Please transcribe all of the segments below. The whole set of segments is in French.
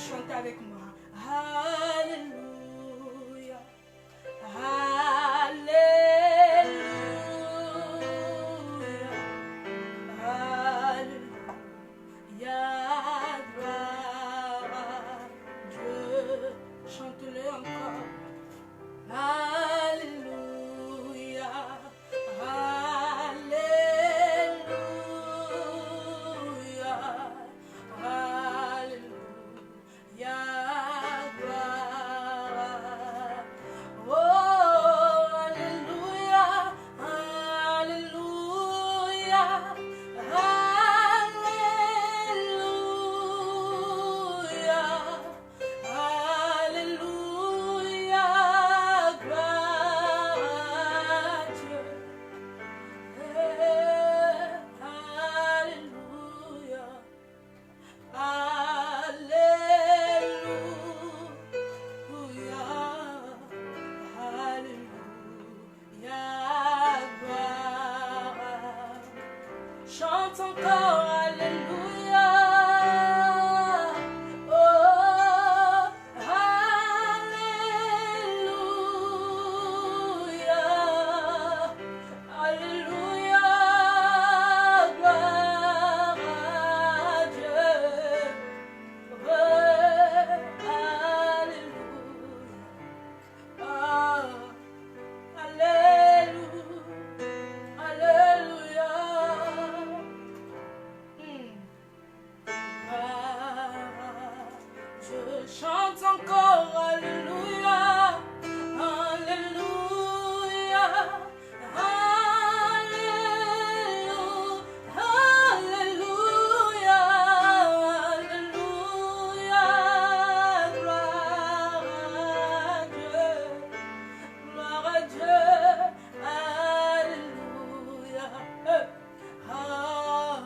chanter avec moi. Alléluia. Alléluia. Alléluia. Gloire à Dieu. Chante-le encore. Alléluia. Alléluia. Alléluia. Gloire. Oh, alléluia. Alléluia. Alléluia. Alléluia. Gloire à Dieu. Alléluia. Alléluia. Alléluia. Gloire. Chante encore. Alléluia. Oh, alléluia. Alléluia. Gloire à Dieu. Alléluia. Ah, alléluia. Alléluia. Je chante encore. Alléluia. Alléluia. Alléluia. Alléluia. Alléluia. Gloire à Dieu. Gloire à Dieu. Alléluia. Ah,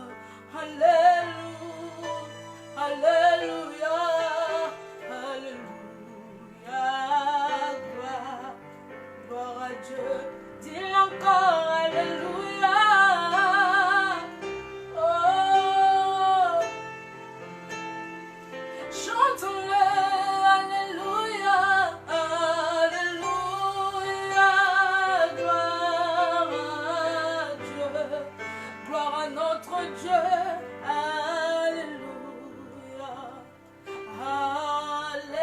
alléluia. Alléluia. Alléluia. Gloire. Gloire à Dieu. Dis encore. Alléluia. Oh, chantons-le. Alléluia. Alléluia. Gloire à Dieu. Gloire à notre Dieu. Alléluia. Alléluia.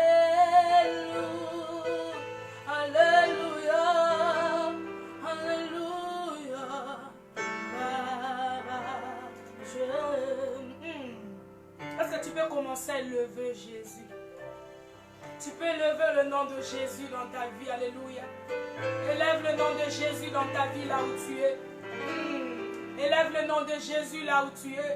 Alléluia. Alléluia. Gloire à Dieu. Est-ce que tu peux commencer à lever Jésus? Tu peux lever le nom de Jésus dans ta vie. Alléluia. Élève le nom de Jésus dans ta vie là où tu es. Élève le nom de Jésus là où tu es.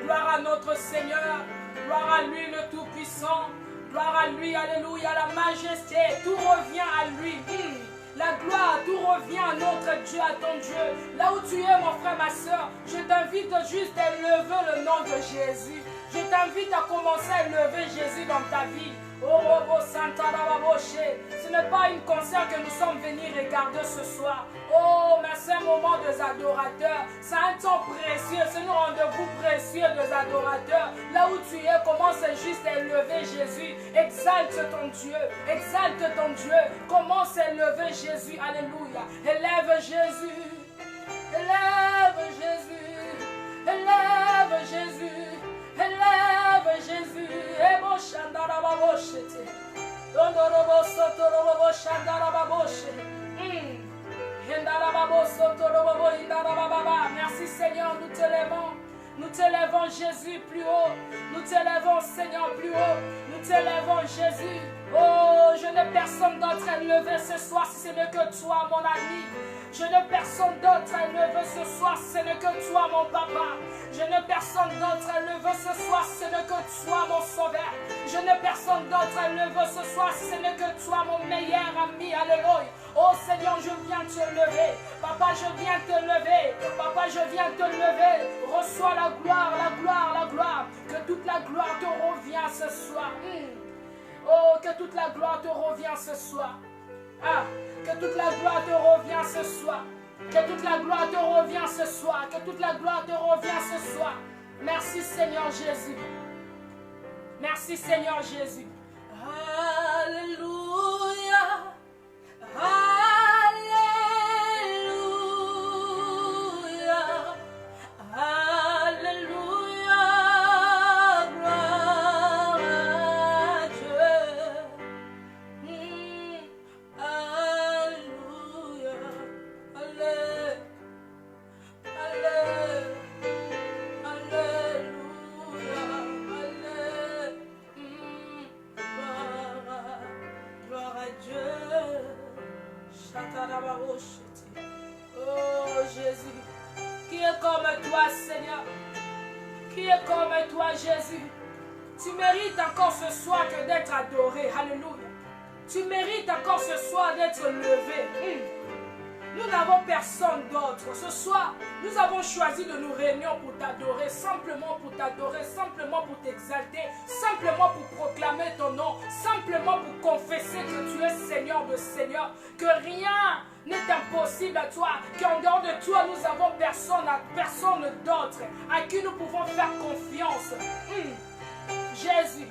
Gloire à notre Seigneur. Gloire à lui le Tout-Puissant. Gloire à lui, alléluia, la majesté. Tout revient à lui. La gloire, tout revient à notre Dieu, à ton Dieu. Là où tu es, mon frère, ma soeur, je t'invite juste à lever le nom de Jésus. Je t'invite à commencer à lever Jésus dans ta vie. Oh, Robo Santa Rababoshe. Ce n'est pas une concert que nous sommes venus regarder ce soir. Oh, mais c'est un moment des adorateurs. C'est un temps précieux. C'est un rendez-vous précieux des adorateurs. Là où tu es, commence juste à élever Jésus. Exalte ton Dieu. Exalte ton Dieu. Commence à élever Jésus. Alléluia. Élève Jésus. Élève Jésus. Élève Jésus. Élève Jésus. Ebo Shandara Baboshete. Dondorobo Sotorobo Shandara Baboshe. Merci Seigneur, nous t'élèvons. Nous t'élèvons Jésus plus haut. Nous t'élèvons Seigneur plus haut. Nous t'élèvons Jésus. Oh, je n'ai personne d'autre à lever ce soir si ce n'est que toi, mon ami. Je n'ai personne d'autre à lever ce soir si ce n'est que toi, mon papa. Je n'ai personne d'autre à lever ce soir si ce n'est que toi, mon sauveur. Je n'ai personne d'autre à lever ce soir si ce n'est que toi, mon meilleur ami. Alléluia. Oh Seigneur, je viens te lever. Papa, je viens te lever. Papa, je viens te lever. Reçois la gloire, la gloire, la gloire. Que toute la gloire te revient ce soir. Oh, que toute la gloire te revient ce soir. Ah, que toute la gloire te revient ce soir. Que toute la gloire te revient ce soir. Que toute la gloire te revient ce soir. Merci Seigneur Jésus. Merci Seigneur Jésus. Alléluia. Alléluia. Alléluia. Gloire à Dieu. Alléluia. Alléluia. Oh Jésus, qui est comme toi Seigneur, qui est comme toi Jésus. Tu mérites encore ce soir que d'être adoré, alléluia. Tu mérites encore ce soir d'être levé. Nous n'avons personne d'autre. Ce soir, nous avons choisi de nous réunir pour t'adorer, simplement pour t'adorer, simplement pour t'exalter, simplement pour proclamer ton nom, simplement pour confesser que tu es Seigneur de Seigneur, que rien n'est impossible à toi, qu'en dehors de toi, nous avons personne d'autre à qui nous pouvons faire confiance. Jésus.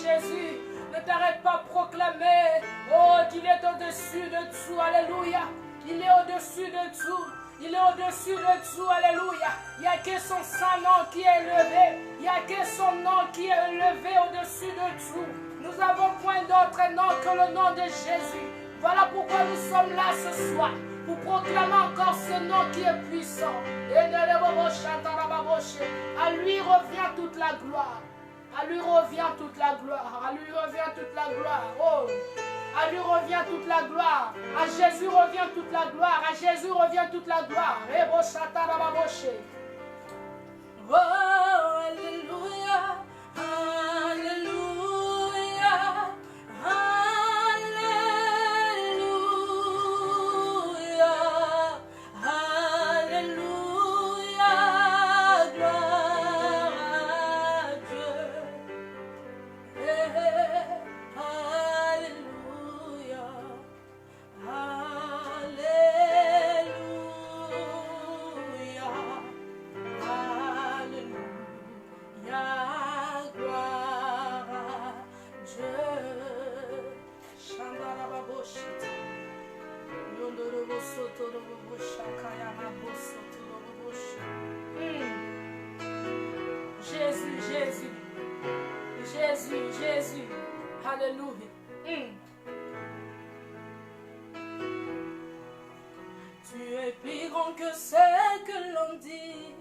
Jésus, ne t'arrête pas à proclamer, oh, qu'il est au-dessus de tout, alléluia, il est au-dessus de tout, il est au-dessus de tout, alléluia, il n'y a que son saint nom qui est élevé, il n'y a que son nom qui est élevé au-dessus de tout, nous n'avons point d'autre nom que le nom de Jésus, voilà pourquoi nous sommes là ce soir, pour proclamer encore ce nom qui est puissant, à lui revient toute la gloire. À lui revient toute la gloire, à lui revient toute la gloire, oh, à lui revient toute la gloire, à Jésus revient toute la gloire, à Jésus revient toute la gloire. Oh, alléluia, alléluia, alléluia, alléluia, gloire à Dieu. Alléluia, alléluia, alléluia, gloire à Dieu. Shandarababoshita, yondorobosotorobosakayamabosotorobosha. Jésus, Jésus. Jésus, Jésus, alléluia. Tu es plus grand que ce que l'on dit.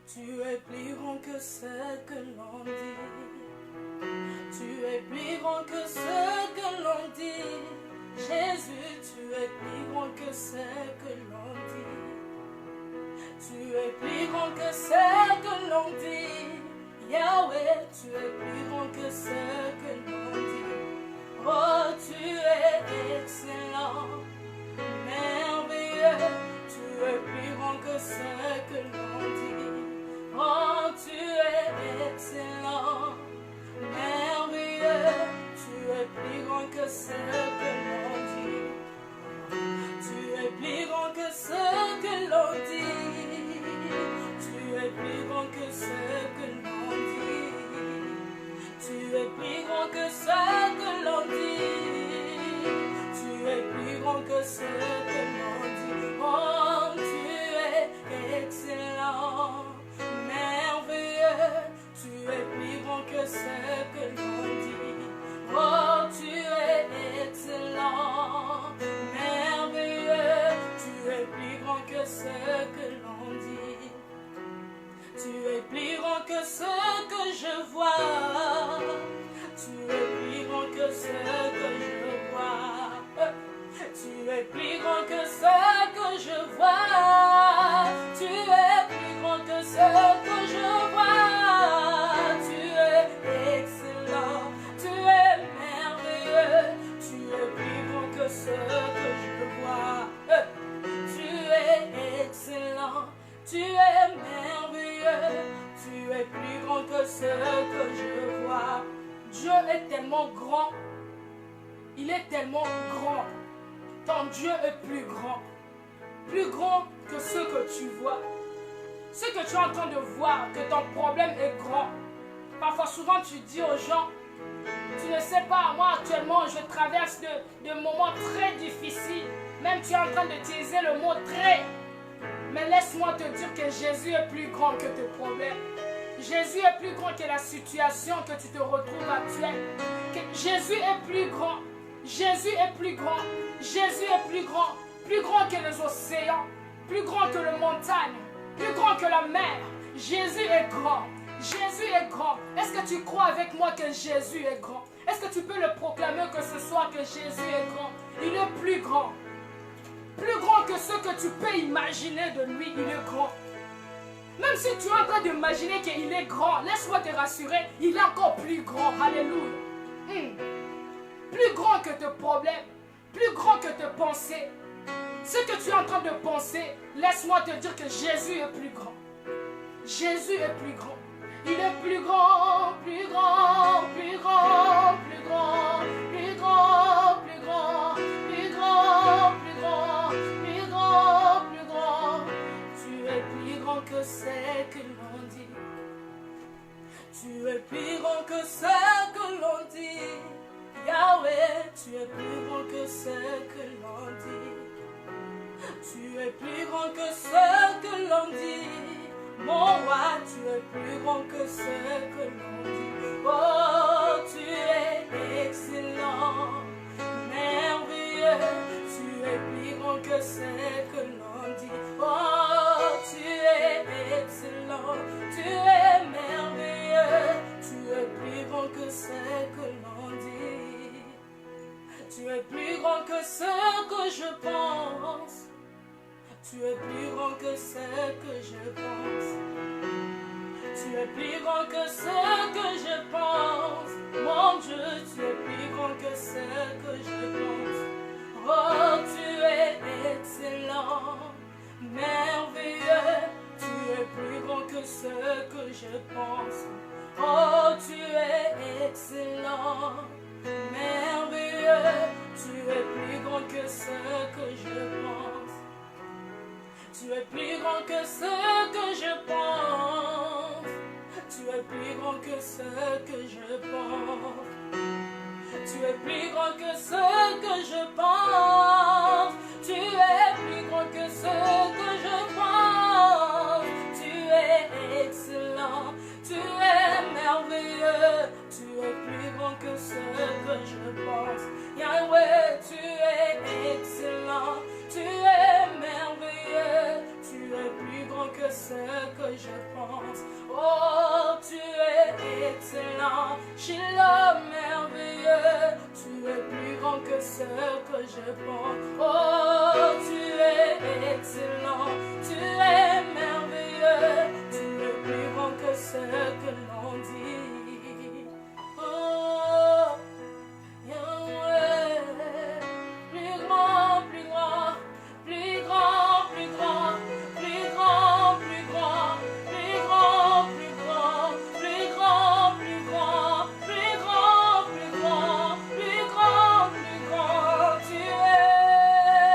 Tu es plus grand que ce que l'on dit. Tu es plus grand que ce que l'on dit. Jésus, tu es plus grand que ce que l'on dit. Tu es plus grand que ce que l'on dit. Yahweh, tu es plus grand que ce que l'on dit. Oh, tu es excellent, merveilleux. Tu es plus grand que ce que l'on dit. Oh, tu es excellent, merveilleux. Tu es plus grand que ce que l'on dit. Tu es plus grand que ce que l'on dit. Tu es plus grand que ce que l'on dit. Tu es plus grand que ce que l'on dit. Tu es plus grand que ce que l'on dit. Oh, tu es excellent, merveilleux. Tu es plus grand que ce que l'on dit. Oh, tu es excellent, merveilleux. Tu es plus grand que ce que l'on dit. Tu es plus grand que ce que je vois. Tu es plus grand que ce que je vois. Tu es plus grand que ce que je vois. Tu es plus grand que ce que je vois. Tu es excellent. Tu es merveilleux. Tu es plus grand que ce que je vois. ce que je vois. Dieu est tellement grand. Il est tellement grand. Ton Dieu est plus grand. Plus grand que ce que tu vois. Ce que tu es en train de voir, que ton problème est grand. Parfois, souvent, tu dis aux gens, tu ne sais pas, moi actuellement, je traverse de moments très difficiles. Même tu es en train d'utiliser le mot très. Mais laisse-moi te dire que Jésus est plus grand que tes problèmes. Jésus est plus grand que la situation que tu te retrouves actuelle. Jésus est plus grand. Jésus est plus grand. Jésus est plus grand. Plus grand que les océans. Plus grand que les montagnes. Plus grand que la mer. Jésus est grand. Jésus est grand. Est-ce que tu crois avec moi que Jésus est grand? Est-ce que tu peux le proclamer que ce soir que Jésus est grand? Il est plus grand. Plus grand que ce que tu peux imaginer de lui, il est grand. Même si tu es en train d'imaginer qu'il est grand, laisse-moi te rassurer, il est encore plus grand. Alléluia. Plus grand que tes problèmes, plus grand que tes pensées. Ce que tu es en train de penser, laisse-moi te dire que Jésus est plus grand. Jésus est plus grand. Il est plus grand, plus grand, plus grand, plus grand, plus grand, plus grand, plus grand, plus grand, plus grand, plus grand. Tu es plus grand que ce que l'on dit. Tu es plus grand que ce que l'on dit. Yahweh, tu es plus grand que ce que l'on dit. Tu es plus grand que ce que l'on dit. Mon roi, tu es plus grand que ce que l'on dit. Oh, tu es excellent, merveilleux. Tu es plus grand que ce que l'on dit. Oh, tu es excellent, tu es merveilleux. Tu es plus grand que ce que l'on dit. Tu es plus grand que ce que je pense. Tu es plus grand que ce que je pense. Tu es plus grand que ce que je pense. Mon Dieu, tu es plus grand que ce que je pense. Oh, tu es excellent, merveilleux. Tu es plus grand que ce que je pense. Oh, tu es excellent, merveilleux. Tu es plus grand que ce que je pense. Tu es plus grand que ce que je pense. Tu es plus grand que ce que je pense. Tu es plus grand que ce que je pense. Tu es plus grand que ce que je pense. Tu es excellent. Tu es merveilleux. Tu es plus grand que ce que je pense. Yahweh, tu es excellent. Tu es merveilleux, tu es plus grand que ce que je pense. Oh, tu es excellent, Shiloh merveilleux, tu es plus grand que ce que je pense. Oh, tu es excellent, tu es merveilleux, tu es plus grand que ce que l'on dit. Oh, Yahweh, plus grand, plus grand. Plus grand, plus grand, plus grand, plus grand, plus grand, plus grand, plus grand, plus grand, plus grand, plus grand, plus grand, plus grand, tu es.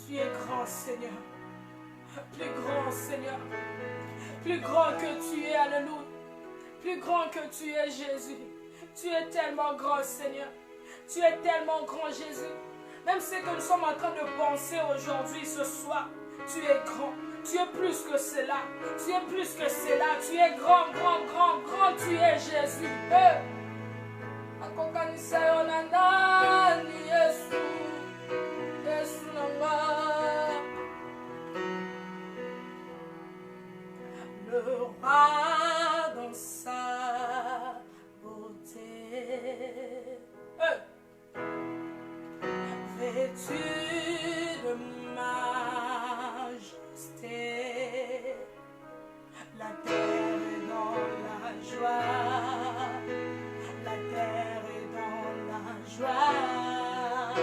Tu es grand, Seigneur. Plus grand, Seigneur. Plus grand que tu es, alléluia. Plus grand que tu es, Jésus. Tu es tellement grand, Seigneur. Tu es tellement grand, Jésus. Même ce que nous sommes en train de penser aujourd'hui, ce soir, tu es grand. Tu es plus que cela. Tu es plus que cela. Tu es grand, grand, grand, grand. Tu es Jésus. Le roi dans sa beauté, vêtu de majesté, la terre est dans la joie, la terre est dans la joie,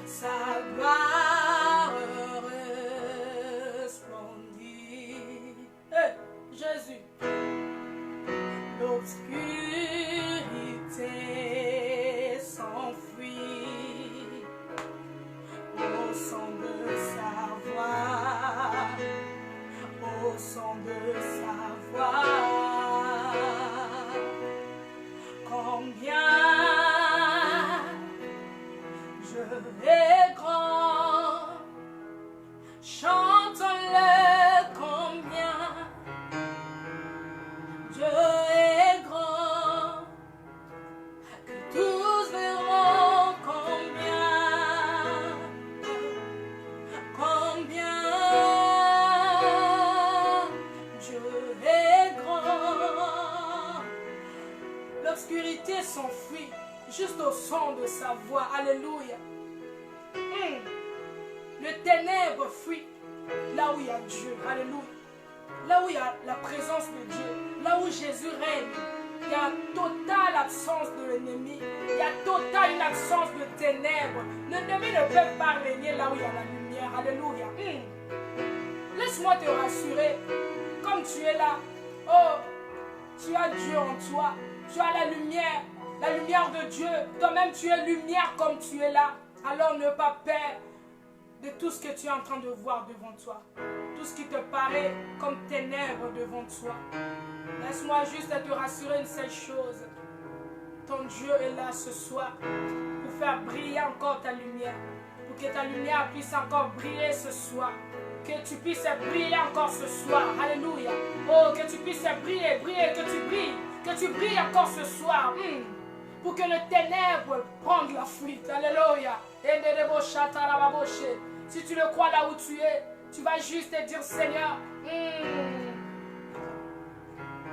sa gloire resplendit. Jésus, l'obscurité s'enfuit au son de sa voix, au son de sa voix. Combien je vais grand, chantons-le combien Dieu est grand, que tous verront combien Dieu est grand. L'obscurité s'enfuit juste au son de sa voix, alléluia. Le ténèbre fuit là où il y a Dieu, alléluia. Là où il y a la présence de Dieu, là où Jésus règne, il y a totale absence de l'ennemi, il y a totale une absence de ténèbres. L'ennemi ne peut pas régner là où il y a la lumière, alléluia. Laisse-moi te rassurer, comme tu es là, oh, tu as Dieu en toi, tu as la lumière de Dieu, toi-même tu es lumière comme tu es là. Alors ne pas peur de tout ce que tu es en train de voir devant toi, tout ce qui te paraît comme ténèbres devant toi. Laisse-moi juste te rassurer une seule chose. Ton Dieu est là ce soir pour faire briller encore ta lumière, pour que ta lumière puisse encore briller ce soir, que tu puisses briller encore ce soir. Alléluia. Oh, que tu puisses briller, que tu brilles encore ce soir. Pour que le ténèbre prenne la fuite. Alléluia. Si tu le crois là où tu es, tu vas juste te dire, Seigneur,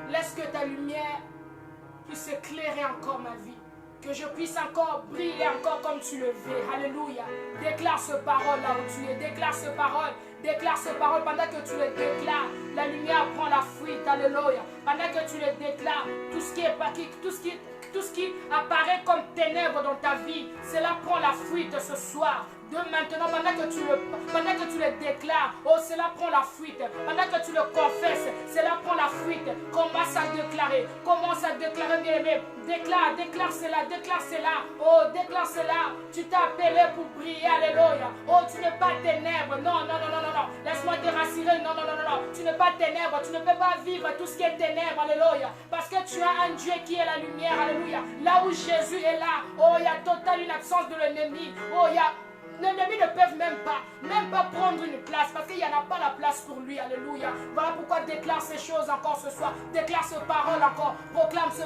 laisse que ta lumière puisse éclairer encore ma vie. Que je puisse encore briller encore comme tu le veux. Alléluia. Déclare ce parole là où tu es. Déclare ce parole. Déclare ces paroles pendant que tu les déclares. La lumière prend la fuite. Alléluia. Pendant que tu les déclares, tout ce qui apparaît comme ténèbres dans ta vie, cela prend la fuite ce soir. De maintenant, pendant que tu le déclares, oh, cela prend la fuite. Pendant que tu le confesses, cela prend la fuite. Commence à déclarer, bien aimé. Déclare cela. Oh, déclare cela. Tu t'es appelé pour prier, alléluia. Oh, tu n'es pas ténèbres. Non. Laisse-moi te rassurer. Non. Tu n'es pas ténèbres. Tu ne peux pas vivre tout ce qui est ténèbres, alléluia. Parce que tu as un Dieu qui est la lumière, alléluia. Là où Jésus est là, oh, il y a total une absence de l'ennemi. Oh, il y a... L'ennemi ne peut même pas prendre une place parce qu'il n'y en a pas la place pour lui. Alléluia. Voilà pourquoi déclare ces choses encore ce soir. Déclare ce parole encore. Proclame ce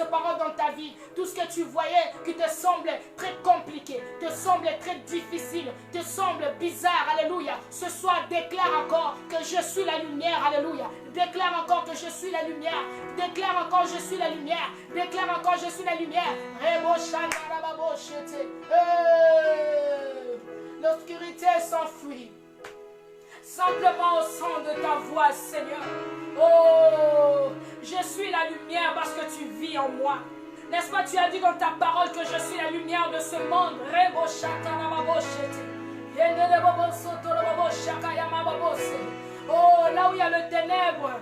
parole dans ta vie. Tout ce que tu voyais qui te semblait très compliqué, te semblait très difficile, te semble bizarre. Alléluia. Ce soir, déclare encore que je suis la lumière. Alléluia. Déclare encore que je suis la lumière. Déclare encore je suis la lumière. Déclare encore je suis la lumière. L'obscurité s'enfuit simplement au son de ta voix, Seigneur. Oh, je suis la lumière parce que tu vis en moi. N'est-ce pas, tu as dit dans ta parole que je suis la lumière de ce monde. Oh, là où il y a le ténèbre,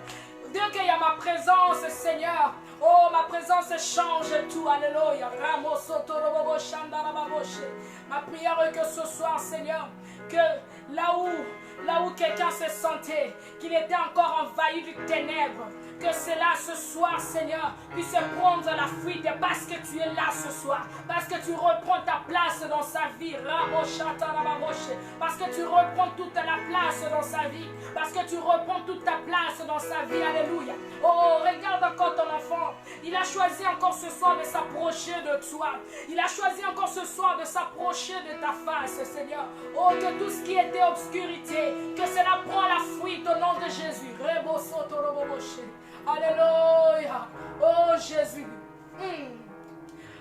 dès qu'il y a ma présence, Seigneur, oh, Oh, ma présence change tout. Alléluia. Ma prière est que ce soir, Seigneur, que là où quelqu'un se sentait, qu'il était encore envahi du ténèbre, que cela ce soir, Seigneur, puisse prendre la fuite parce que tu es là ce soir, parce que tu reprends ta place dans sa vie, parce que tu reprends toute la place dans sa vie, parce que tu reprends toute ta place dans sa vie, alléluia. Oh, regarde encore ton enfant, il a choisi encore ce soir de s'approcher de toi, il a choisi encore ce soir de s'approcher de ta face, Seigneur. Oh, que tout ce qui était obscurité, que cela prend la fuite au nom de Jésus. Alléluia. Oh Jésus.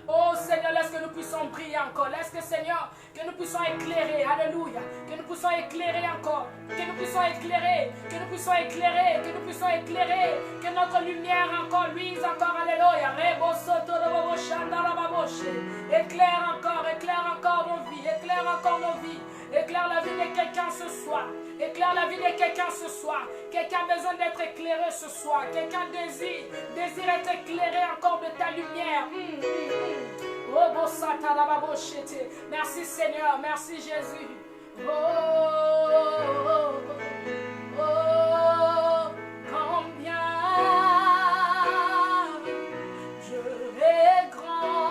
Oh Seigneur, laisse que nous puissions briller encore. Laisse que Seigneur, que nous puissions éclairer. Alléluia. Que nous puissions éclairer encore. Que nous puissions éclairer. Que nous puissions éclairer. Que nous puissions éclairer. Que notre lumière encore luise encore. Alléluia. Éclaire encore nos vies. Éclaire encore nos vies. Éclaire la vie de quelqu'un ce soir. Éclaire la vie de quelqu'un ce soir. Quelqu'un a besoin d'être éclairé ce soir. Quelqu'un désire être éclairé encore de ta lumière. Merci Seigneur, merci Jésus. Combien je vais grand.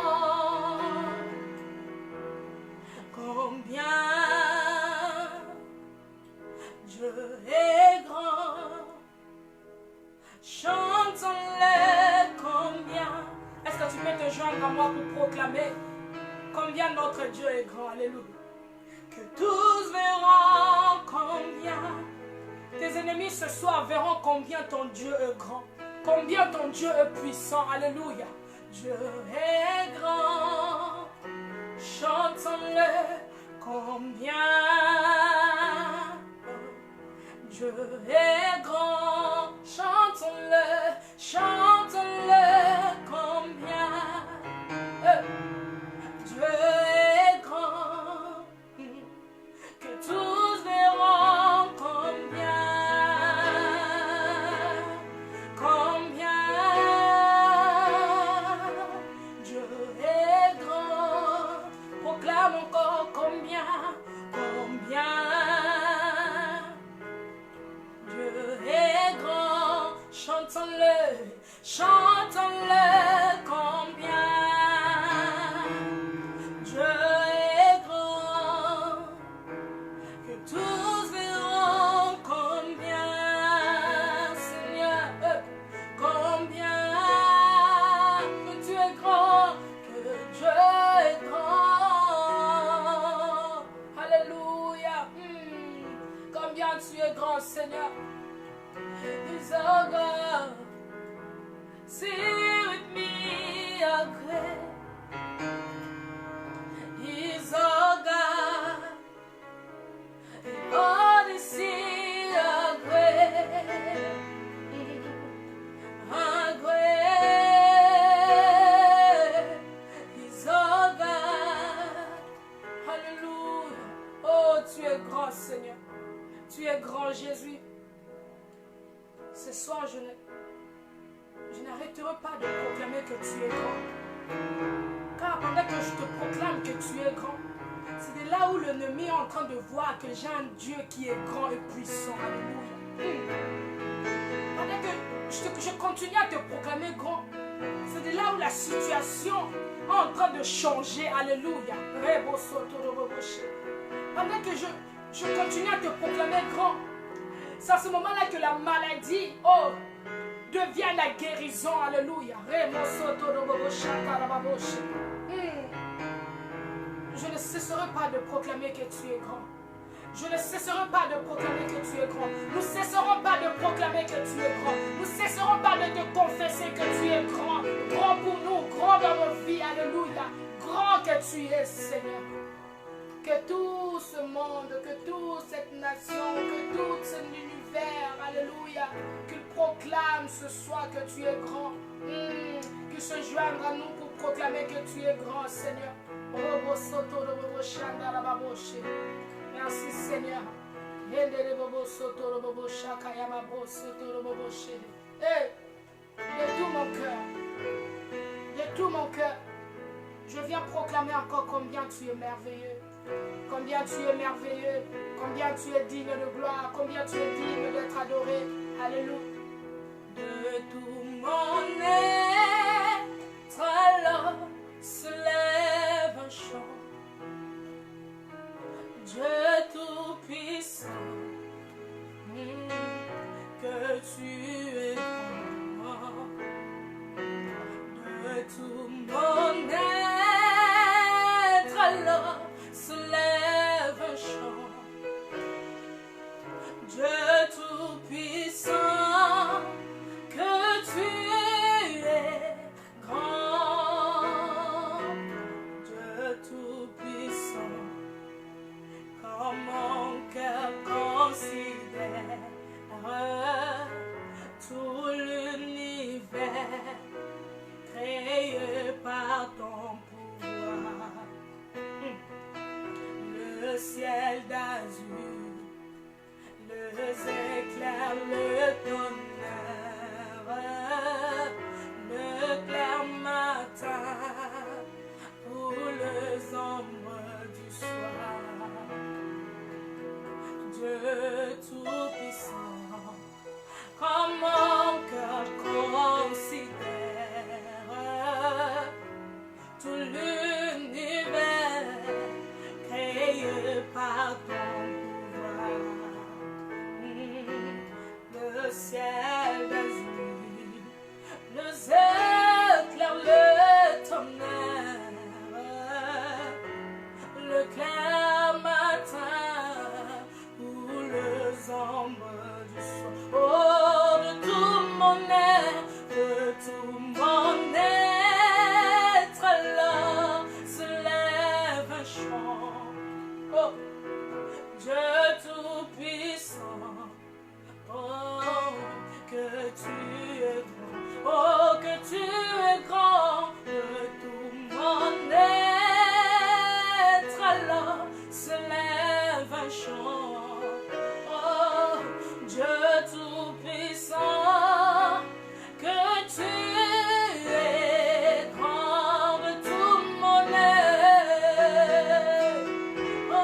Combien je vais grand. Chantons-le combien. Est-ce que tu peux te joindre à moi pour proclamer combien notre Dieu est grand? Alléluia. Que tous verront combien. Tes ennemis ce soir verront combien ton Dieu est grand. Combien ton Dieu est puissant. Alléluia. Dieu est grand. Chantons-le combien. Dieu est grand. Chantons-le. Chantons-le combien. Dieu est grand, que tous verront combien, Dieu est grand. Proclame encore combien, Dieu est grand. Chantons-le, chantons-le combien. Dieu est grand, que tous verront combien, Seigneur, combien que tu es grand, que Dieu est grand. Alléluia. Combien tu es grand, Seigneur. He's all God. Sing with me, oh great. He's all God, and all the sea are great, are great. He's all God, hallelujah. Oh, tu es grand, Seigneur, tu es grand, Jésus. Ce soir, je n'arrêterai pas de proclamer que tu es grand. Car pendant que je te proclame que tu es grand, c'est de là où l'ennemi est en train de voir que j'ai un Dieu qui est grand et puissant. Alléluia. Pendant que je continue à te proclamer grand, c'est de là où la situation est en train de changer. Alléluia. Pendant que je continue à te proclamer grand, c'est à ce moment-là que la maladie, devient la guérison. Alléluia. Je ne cesserai pas de proclamer que tu es grand. Je ne cesserai pas de proclamer que tu es grand. Nous ne cesserons pas de proclamer que tu es grand. Nous ne cesserons pas de te confesser que tu es grand. Grand pour nous, grand dans nos vies. Alléluia. Grand que tu es, Seigneur. Que tout ce monde, que toute cette nation, que tout cet univers, alléluia, qu'il proclame ce soir que tu es grand, qu'il se joigne à nous pour proclamer que tu es grand, Seigneur. Merci, Seigneur. De tout mon cœur, tout mon cœur, je viens proclamer encore combien tu es merveilleux. Combien tu es merveilleux. Combien tu es digne de gloire. Combien tu es digne d'être adoré. Alléluia. De tout mon être, alors se lève un chant. Dieu tout-puissant, que tu es grand. De tout mon être, alors se lève un chant. Dieu tout-puissant, que tu es grand. Dieu tout-puissant, quand mon cœur considère tout l'univers créé par ton pouvoir, le ciel d'azur, les éclairs, le tonnerre, le clair matin, pour les ombres du soir. Dieu tout-puissant, comme mon cœur considère tout l'univers créé par ton pouvoir, le ciel d'azur, les éclairs, le tonnerre, le clair matin, pour les ombres du soir. Oh, de tout mon être, de tout mon être, alors se lève un chant. Oh, Dieu tout-puissant, oh, que tu es grand, oh, que tu es grand, de tout mon être, alors se lève un chant. Oh, Dieu tout-puissant, que tu es grand, de tout mon être. Oh,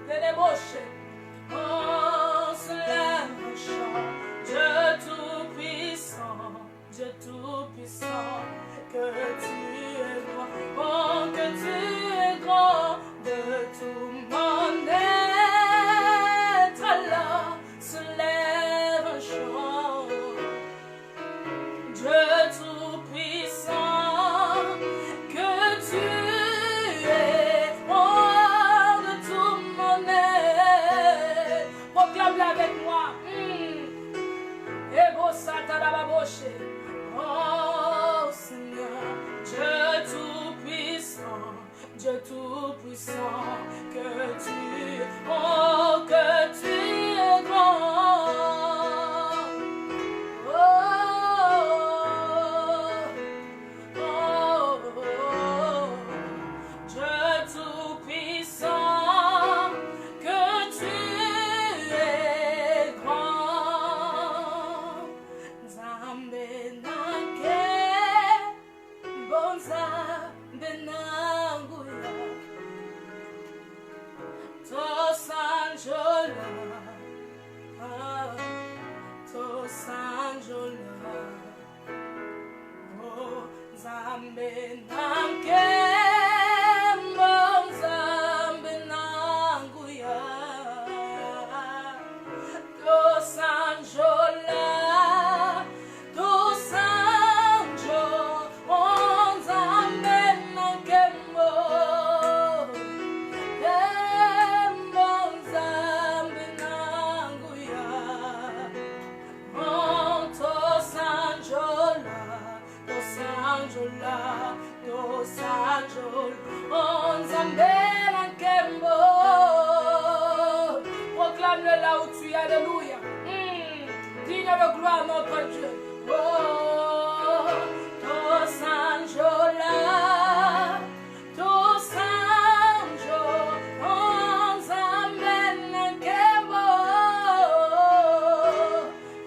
les débauches, oh, se lève un chant. Dieu tout-puissant, Dieu tout-puissant, que tu es grand, oh, que tu es grand, de tout mon être, alors se lève un chant. Dieu tout-puissant, que tu es roi de tout mon être. Proclame-le avec moi. Ebo satarababoshe. Oh Seigneur, Dieu tout-puissant, Dieu tout-puissant, que tu, oh, que tu es grand. Oh, oh, oh, Dieu tout-puissant, que tu es grand. Zambe nanke, bonza benanguya, to sanjola, to sanjola, oh zambe nanke, bonza benanguya, to sanjola. Proclame-le là où tu es, alléluia. Digne de gloire, notre Dieu. Oh, to sanjola, to sanjo, on zamben kembo,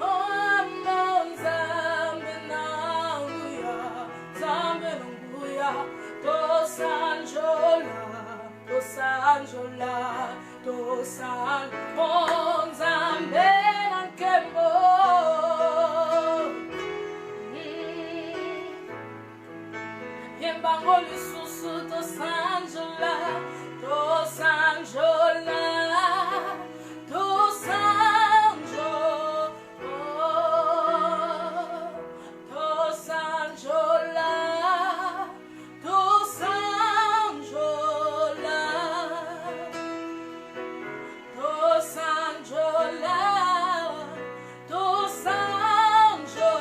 on zamben anguya. Bonzambe nankemo. Yembango lisusu to sanjola, to sanjola, to sanjo, to sanjola, to sanjola, to sanjola, to sanjo,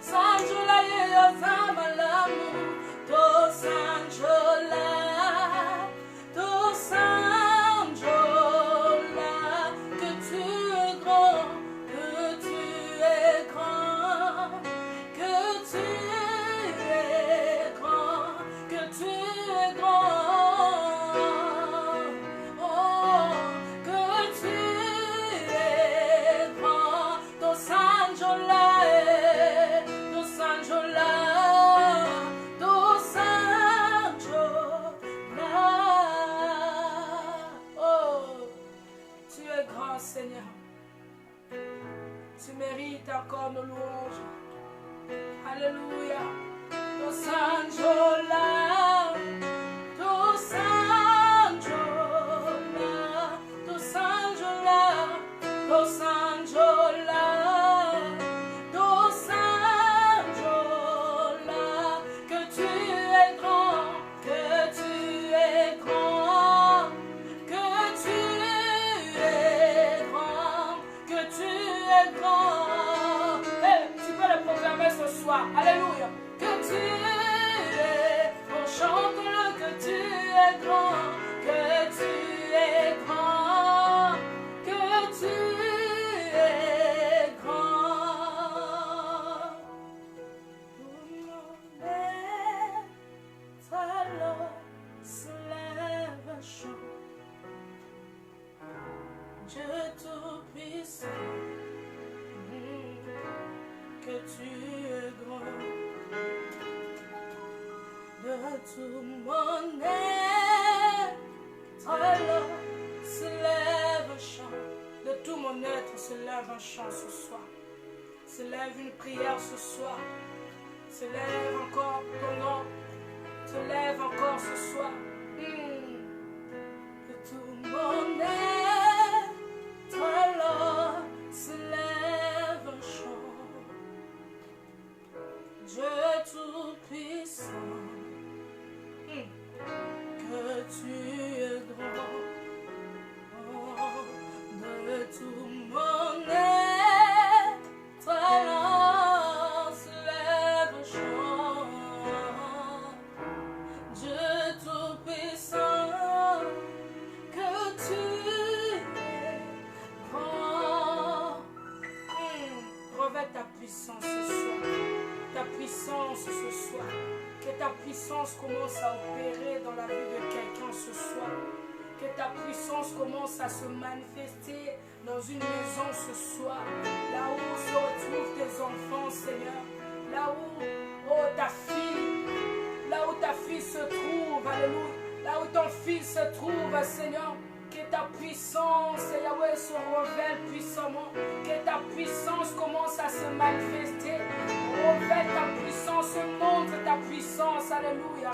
sanjola yeyo zamalamu. To sanjola, que tu es grand, que tu es grand, que tu es grand, que tu es grand, oh, que tu es grand, to sanjola, to sanjola. Seigneur, tu mérites encore nos louanges. Alléluia. To sanjola, to sanjola, to sanjola, to sanjola, to sanjola, que tu es grand, que tu es grand, que tu ce soir, alléluia, que tu es, on chante-le, que tu es grand, que tu es grand, que tu es grand. Tout le monde alors se lève un chant, Dieu tout-puissant, que tu es grand, de tout mon être, alors se lève un chant, de tout mon être se lève un chant ce soir, se lève une prière ce soir, se lève encore ton nom, se lève encore ce soir, de tout mon être, alors se lève un chant. Dieu tout-puissant, que tu es grand, oh, de tout mon être, alors se lève un chant. Dieu tout-puissant, que tu es grand. Revêt ta puissance ce soir. Ta puissance ce soir, que ta puissance commence à opérer dans la vie de quelqu'un ce soir, que ta puissance commence à se manifester dans une maison ce soir, là où se retrouvent tes enfants, Seigneur, là où ta fille se trouve, alléluia, là où ton fils se trouve, Seigneur. Que ta puissance, Yahweh, se révèle puissamment. Que ta puissance commence à se manifester. Révèle ta puissance, montre ta puissance. Alléluia.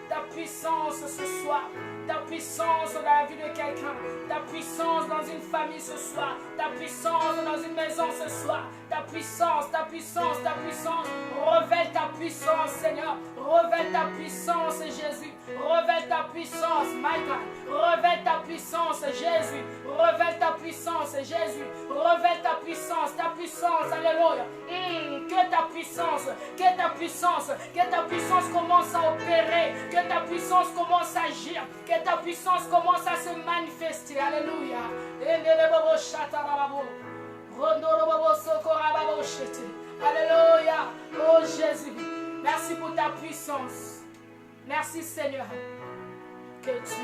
Ta puissance ce soir. Ta puissance dans la vie de quelqu'un. Ta puissance dans une famille ce soir. Ta puissance dans une maison ce soir. Ta puissance, ta puissance, ta puissance. Révèle ta puissance, Seigneur. Révèle ta puissance, Jésus. Révèle ta puissance, my God. Révèle ta puissance, Jésus. Révèle ta puissance, Jésus. Révèle ta puissance, alléluia. Que ta puissance commence à opérer. Que ta puissance commence à agir. Que ta puissance commence à se manifester. Alléluia. Alléluia. Oh Jésus. Merci pour ta puissance. Merci Seigneur. Que tu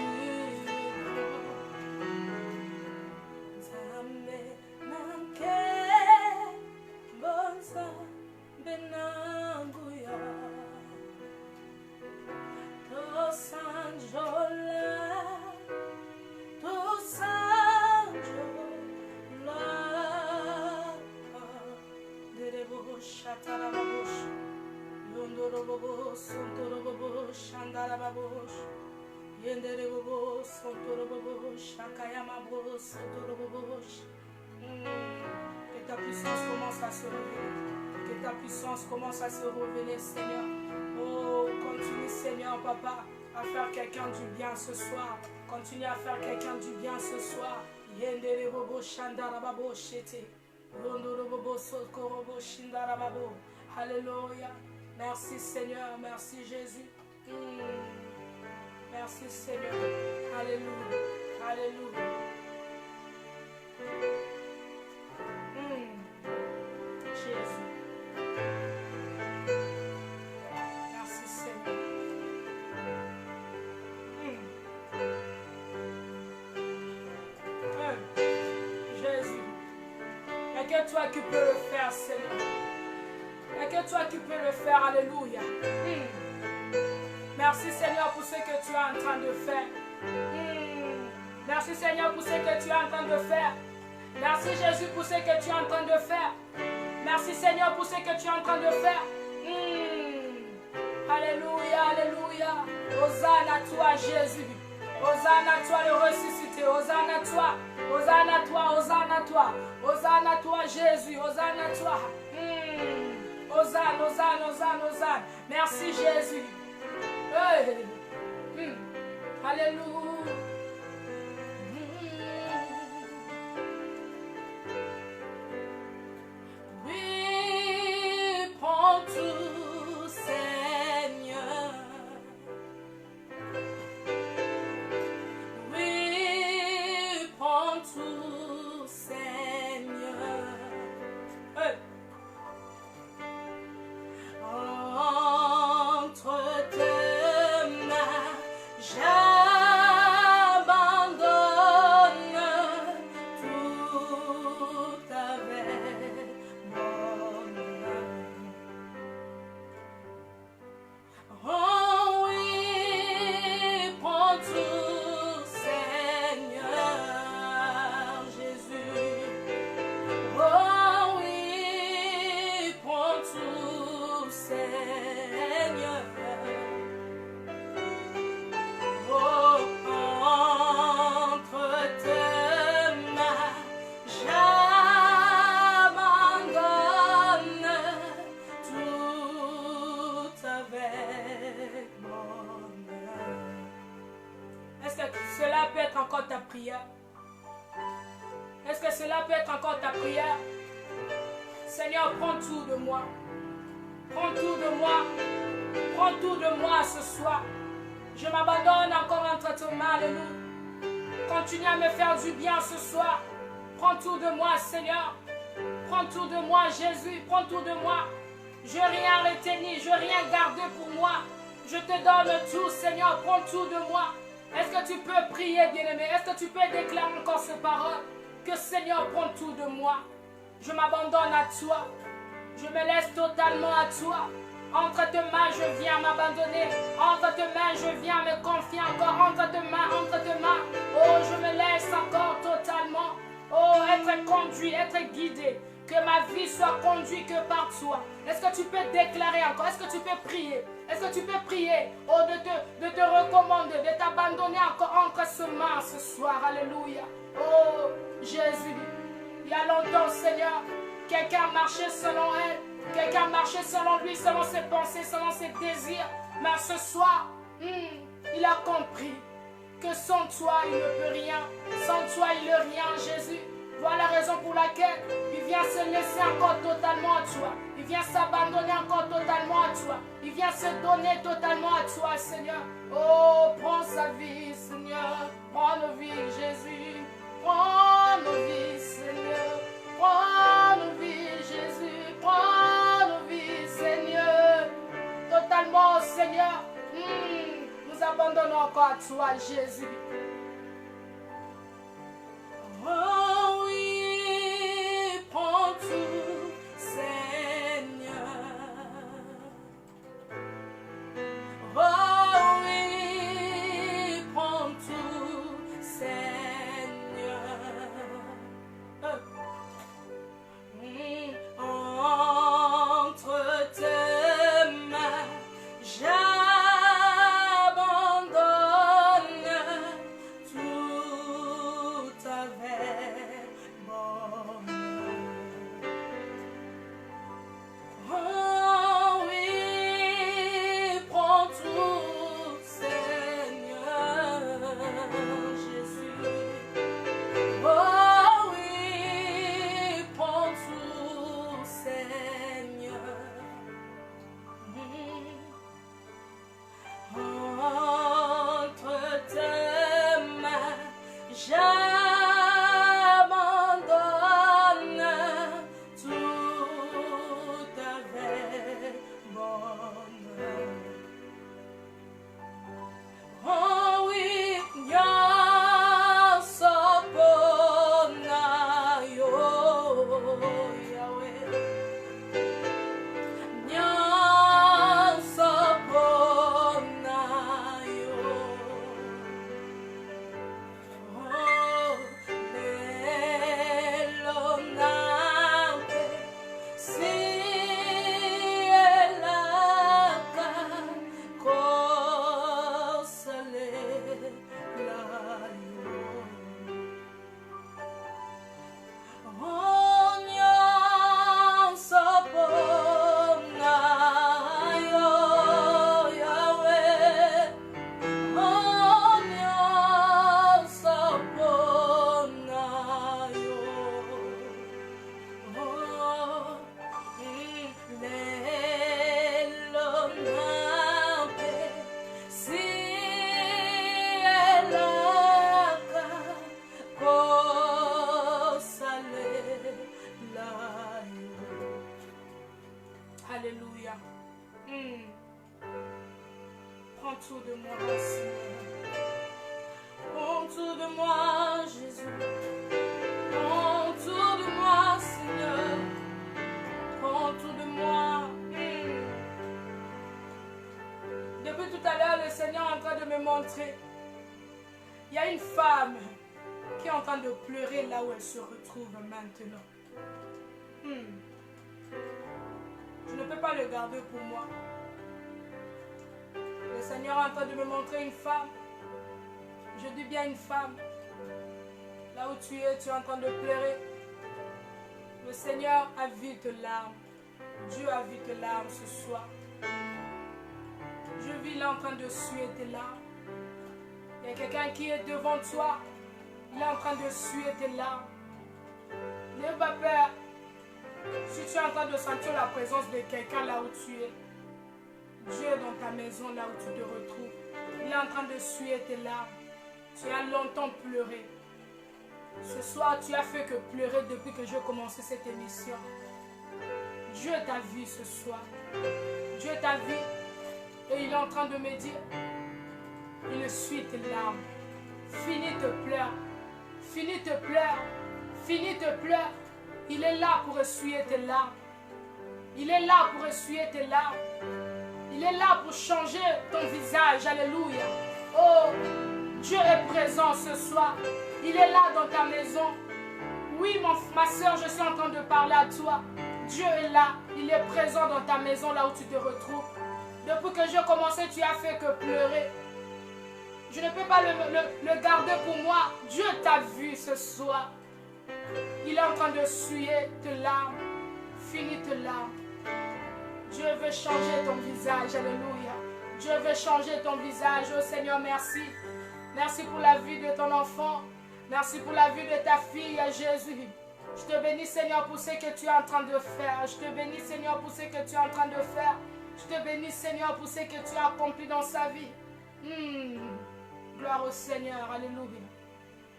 To Shandarababosh. Yenderebobos, Santorobobosh, Akayamabos, Santorobobosh. Que ta puissance commence à se révéler. Que ta puissance commence à se révéler, Seigneur. Oh, continue, Seigneur, Papa, à faire quelqu'un du bien ce soir. Continue à faire quelqu'un du bien ce soir. Yenderebobo, Shandarababo, Shete. Yondorobobo, Sokorobo, Shindarababo. Alléluia. Merci, Seigneur. Merci, Jésus. Merci, Seigneur. Alléluia. Alléluia. Jésus. Merci, Seigneur. Jésus. Il n'y a que toi qui peux le faire, Seigneur. Il n'y a que toi qui peux le faire. Alléluia. Merci, Seigneur, pour ce que tu es en train de faire. Merci, Seigneur, pour ce que tu es en train de faire. Merci, Jésus, pour ce que tu es en train de faire. Merci, Seigneur, pour ce que tu es en train de faire. Alléluia, alléluia. Hosanna à toi, Jésus. Hosanna à toi, le ressuscité. Hosanna à toi. Hosanna à toi, Hosanna à toi. Hosanna à toi, Jésus. Hosanna à toi. Hosanna, Hosanna, Hosanna, Hosanna. Merci, Jésus. Hey. Alléluia. Oui, prends tout, Seigneur. Oui, prends tout, Seigneur. Hey. Entre tes mains, j'abandonne tout avec mon âme. Oh oui, prends tout, Seigneur Jésus. Oh oui, prends tout, Seigneur. Oh, entre tes mains, j'abandonne tout avec mon âme. Est-ce que cela peut être encore ta prière? Est-ce que cela peut être encore ta prière? Seigneur, prends tout de moi. Prends tout de moi. Prends tout de moi ce soir. Je m'abandonne encore entre tes mains, alléluia. Continue à me faire du bien ce soir. Prends tout de moi, Seigneur. Prends tout de moi, Jésus. Prends tout de moi. Je n'ai rien retenu, je n'ai rien gardé pour moi. Je te donne tout, Seigneur. Prends tout de moi. Est-ce que tu peux prier, bien-aimé? Est-ce que tu peux déclarer encore ces paroles? Que Seigneur, prends tout de moi. Je m'abandonne à toi. Je me laisse totalement à toi. Entre tes mains, je viens m'abandonner. Entre tes mains, je viens me confier encore. Entre tes mains, entre tes mains. Oh, je me laisse encore totalement. Oh, être conduit, être guidé. Que ma vie soit conduite que par toi. Est-ce que tu peux déclarer encore? Est-ce que tu peux prier? Est-ce que tu peux prier? Oh, de te recommander, de t'abandonner encore entre ses mains ce soir. Alléluia. Oh, Jésus. Il y a longtemps, Seigneur, quelqu'un marchait selon elle. Quelqu'un marchait selon lui, selon ses pensées, selon ses désirs. Mais ce soir, il a compris que sans toi, il ne peut rien. Sans toi, il n'est rien, Jésus. Voilà la raison pour laquelle il vient se laisser encore totalement à toi. Il vient s'abandonner encore totalement à toi. Il vient se donner totalement à toi, Seigneur. Oh, prends sa vie, Seigneur. Prends nos vies, Jésus. Prends nos vies, Seigneur. Prends nos vies, Jésus. Prends nos vies, Seigneur. Totalement, Seigneur. Nous abandonnons encore à toi, Jésus. Oh oui, prends tout, Seigneur. Oh oui, prends tout, Seigneur. Entre tes mains, j'abandonne Alléluia. Prends tout de moi, Seigneur. Prends tout de moi, Jésus. Prends tout de moi, Seigneur. Prends tout de moi. Depuis tout à l'heure, le Seigneur est en train de me montrer. Il y a une femme qui est en train de pleurer là où elle se retrouve maintenant. Je ne peux pas le garder pour moi. Le Seigneur est en train de me montrer une femme. Je dis bien une femme. Là où tu es en train de pleurer. Le Seigneur a vu tes larmes. Dieu a vu tes larmes ce soir. Je vis là en train de suer tes larmes. Il y a quelqu'un qui est devant toi. Il est en train de suer tes larmes. N'aie pas peur. Si tu es en train de sentir la présence de quelqu'un là où tu es, Dieu est dans ta maison là où tu te retrouves. Il est en train de suer tes larmes. Tu as longtemps pleuré. Ce soir, tu as fait que pleurer depuis que j'ai commencé cette émission. Dieu t'a vu ce soir. Dieu t'a vu et il est en train de me dire, il suit tes larmes. Finis te pleurer. Finis te pleurer. Finis te pleurer. Il est là pour essuyer tes larmes. Il est là pour essuyer tes larmes. Il est là pour changer ton visage. Alléluia. Oh, Dieu est présent ce soir. Il est là dans ta maison. Oui, ma soeur, je suis en train de parler à toi. Dieu est là. Il est présent dans ta maison, là où tu te retrouves. Depuis que j'ai commencé, tu as fait que pleurer. Je ne peux pas le garder pour moi. Dieu t'a vu ce soir. Il est en train de suyer tes larmes. Finis tes larmes. Dieu veut changer ton visage. Alléluia. Dieu veut changer ton visage. Oh Seigneur, merci. Merci pour la vie de ton enfant. Merci pour la vie de ta fille, Jésus. Je te bénis, Seigneur, pour ce que tu es en train de faire. Je te bénis, Seigneur, pour ce que tu es en train de faire. Je te bénis, Seigneur, pour ce que tu as accompli dans sa vie. Gloire au Seigneur. Alléluia.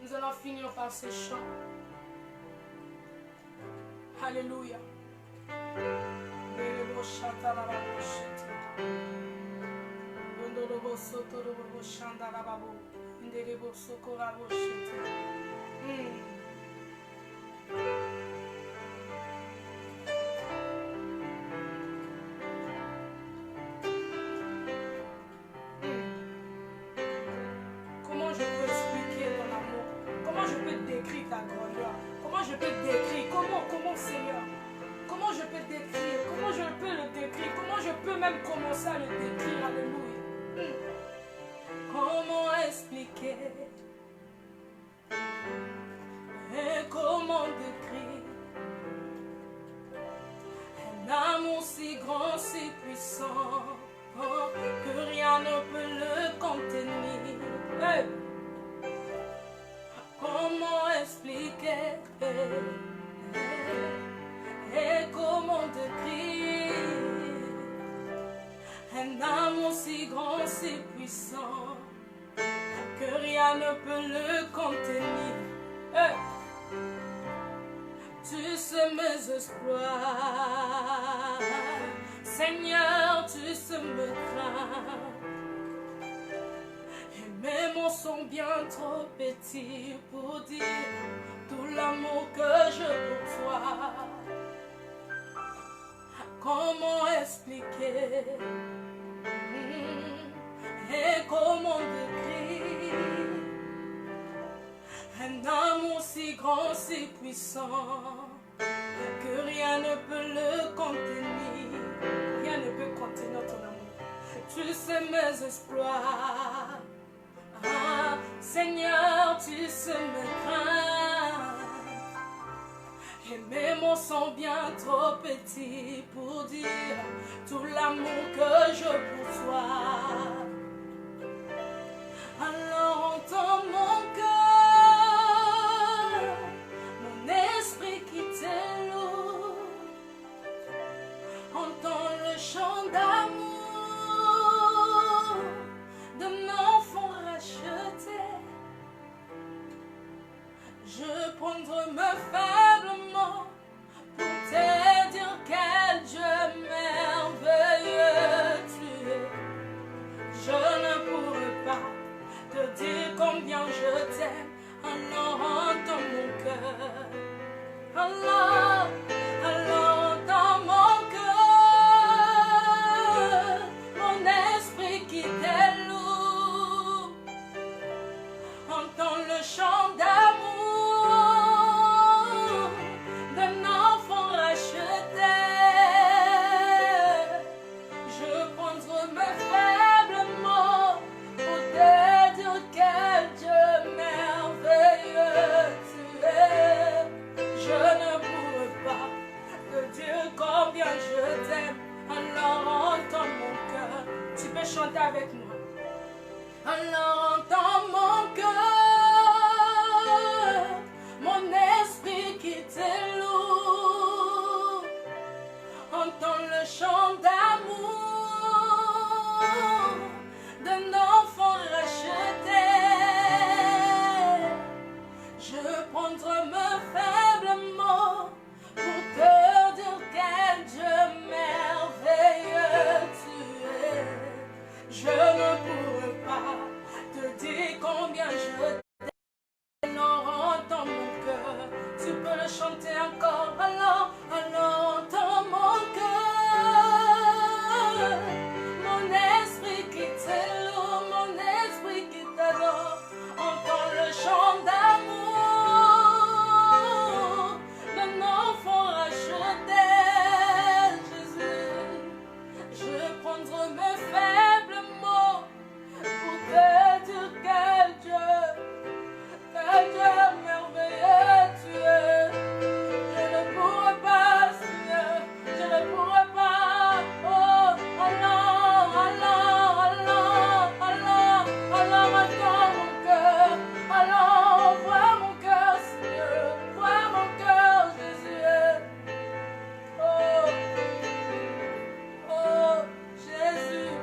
Nous allons finir par ces chants. Alléluia. Comment je peux expliquer ton amour? Comment je peux décrire ta grandeur? Comment je peux décrire? Comment Seigneur? Comment je peux décrire? Comment je peux le décrire? Comment je peux même commencer à le décrire? Alléluia. Comment expliquer? Et comment décrire? Un amour si grand, si puissant, que rien ne peut le contenir. Hey! Comment expliquer? Et comment décrire un amour si grand, si puissant, que rien ne peut le contenir. Hey! Tu sais mes exploits, Seigneur, tu sais mes craintes. Et mes mots sont bien trop petits pour dire tout l'amour que je pour toi. Comment expliquer et comment décrire un amour si grand, si puissant, que rien ne peut le contenir. Rien ne peut contenir ton amour. Tu sais mes exploits. Ah, Seigneur, tu sais mes craintes. Et mes mots sont bien trop petits pour dire tout l'amour que je pour toi. Alors entends mon cœur, mon esprit qui t'éloue. Entends le chant d'amour d'un enfant racheté. Je prendrai mes faibles mots pour te dire quel Dieu merveilleux. prendre mes faibles mots pour te dire quel Dieu merveilleux tu es. Je ne pourrais pas te dire combien je t'honore dans mon cœur. Tu peux le chanter encore, alors dans mon cœur. Mon esprit qui t'éloue, mon esprit qui t'adore, entend le chant d'amour d'un enfant racheté, Jésus. Je prendrai mes faibles mots pour te dire quel Dieu merveilleux tu es. Je ne pourrais pas, Seigneur, je ne pourrais pas. Oh, alors, dans mon cœur, alors, vois mon cœur, Seigneur, vois mon cœur, Jésus. Oh, oh, Jésus.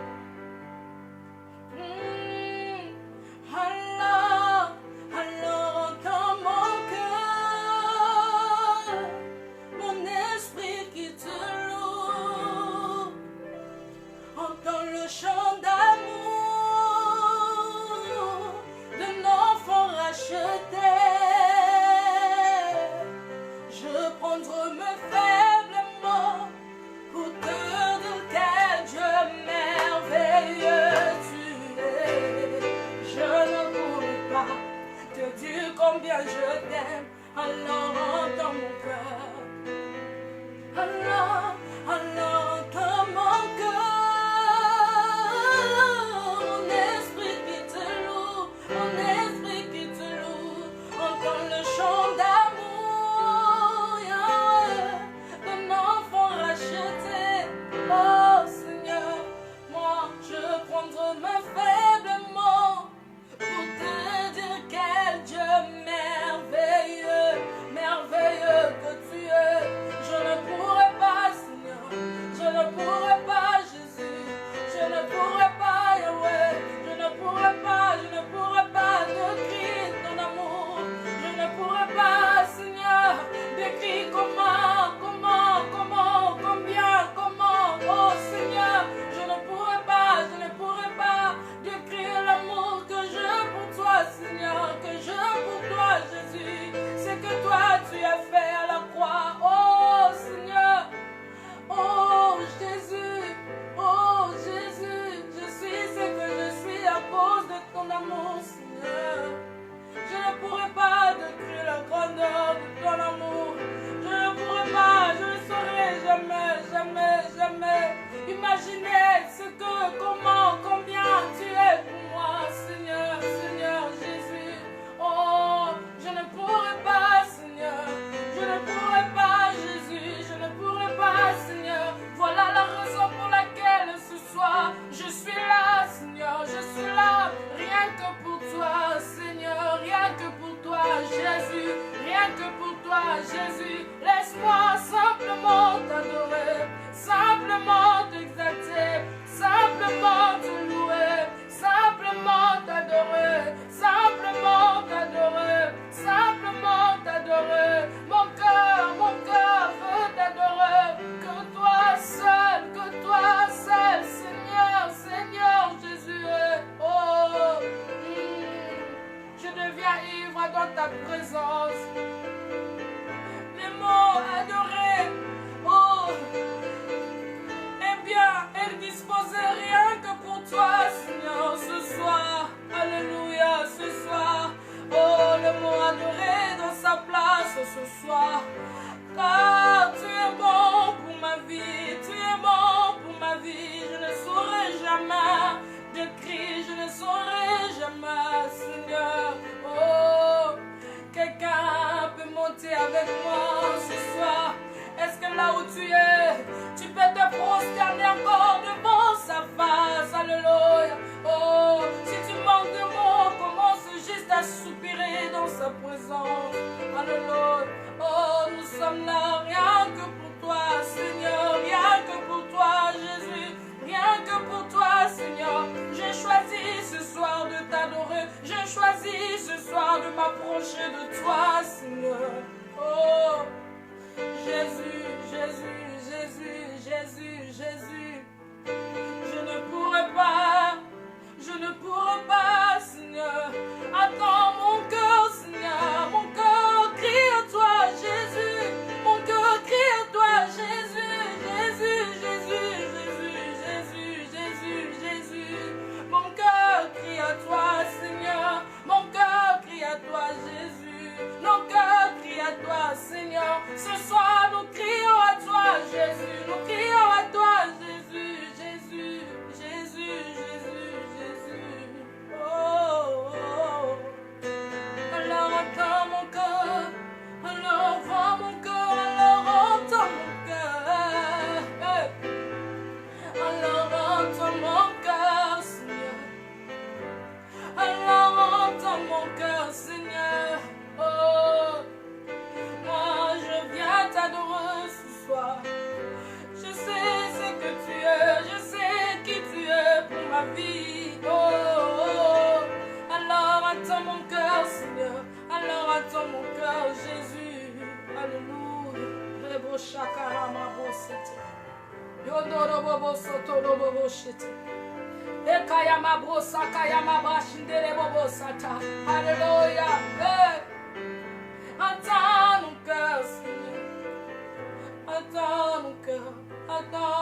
Alors, dans mon cœur, mon esprit qui te loue, entend le chant d'amour d'un enfant racheté. Je prendrai mes faibles mots pour te dire quel Dieu merveilleux tu es. Je ne pourrais pas te dire combien je t'aime, alors dans mon cœur, alors dans mon cœur, mon esprit qui te loue, mon esprit qui te loue, entend le chant d'amour, d'un enfant racheté. Oh Seigneur, moi je prendrai mes faibles mots pour te dire quel Dieu merveilleux, merveilleux que tu es. Je ne pourrais pas, Seigneur, je ne pourrais pas, Jésus, je ne pourrais pas, Yahweh, je ne pourrais pas décrire ton amour, je ne pourrais pas, Seigneur, décrire combien, oh Seigneur, je ne pourrais pas décrire l'amour que j'ai pour toi, Seigneur, que j'ai pour toi, Jésus, c'est que toi tu as fait à la croix, oh Seigneur, oh Jésus, je suis ce que je suis à cause de ton amour, Seigneur. Je ne pourrais pas décrire la grandeur de ton amour. Je ne pourrais pas, je ne saurais jamais imaginer combien tu es pour moi, Seigneur, Jésus. Oh, je ne pourrais pas, Seigneur, je ne pourrais pas, Jésus, je ne pourrais pas, Seigneur. Voilà la raison pour laquelle ce soir je suis là, Seigneur, je suis là, rien que pour toi, Seigneur, rien que pour toi, Jésus, rien que pour toi, Jésus. Laisse-moi simplement t'adorer, simplement t'exalter, simplement te louer, simplement t'adorer, simplement t'adorer, simplement t'adorer. Mon cœur veut t'adorer, que toi seul, Seigneur Jésus. Oh, je deviens ivre dans ta présence. Les mots adorés, oh, eh bien, elle disposait rien que pour toi, Seigneur, ce soir. Alléluia, ce soir. Oh, le mot adoré dans sa place ce soir. Car tu es bon pour ma vie, tu es bon pour ma vie. Je ne saurais jamais décrire, je ne saurais jamais, Seigneur. Oh, quelqu'un peut monter avec moi ce soir. Est-ce que là où tu es, tu peux te prosterner encore devant sa face? Alléluia. Oh, si tu manques de mots, commence juste à soupirer dans sa présence. Alléluia. Oh, nous sommes là, rien que pour toi, Seigneur, rien que pour toi, Jésus, rien que pour toi, Seigneur. J'ai choisi ce soir de t'adorer. Je choisis ce soir de m'approcher de toi, Seigneur. Oh, Jésus, Jésus, Jésus, Jésus, Jésus. Je ne pourrai pas, Seigneur. Attends mon cœur, Seigneur. Mon cœur crie à toi, Jésus. Mon cœur crie à toi, Jésus. Jésus, Jésus, Jésus, Jésus, Jésus, Jésus. Mon cœur crie à toi, Seigneur. Mon cœur crie à toi, Jésus. Nos cœurs crient à toi, Seigneur. Ce soir, nous crions à toi, Jésus. Nous crions à toi, Jésus, Jésus, Jésus, Jésus, Jésus. Oh, oh, oh. Alors entends mon cœur. Alors vois mon cœur. Alors entends mon cœur. Alors entends mon cœur, Seigneur. Alors entends mon cœur, Seigneur. Oh, moi je viens t'adorer ce soir. Je sais ce que tu es, je sais qui tu es pour ma vie. Oh, oh, oh. Alors attends mon cœur, Seigneur. Alors attends mon cœur, Jésus. Alléluia. Rebo shakarama bosete. Yodoro bobo soto bobo shete. Ekayama brosa kayama bashindere bobo sata. Alléluia. Hey. Attends mon cœur, Seigneur. Attends mon cœur. Attends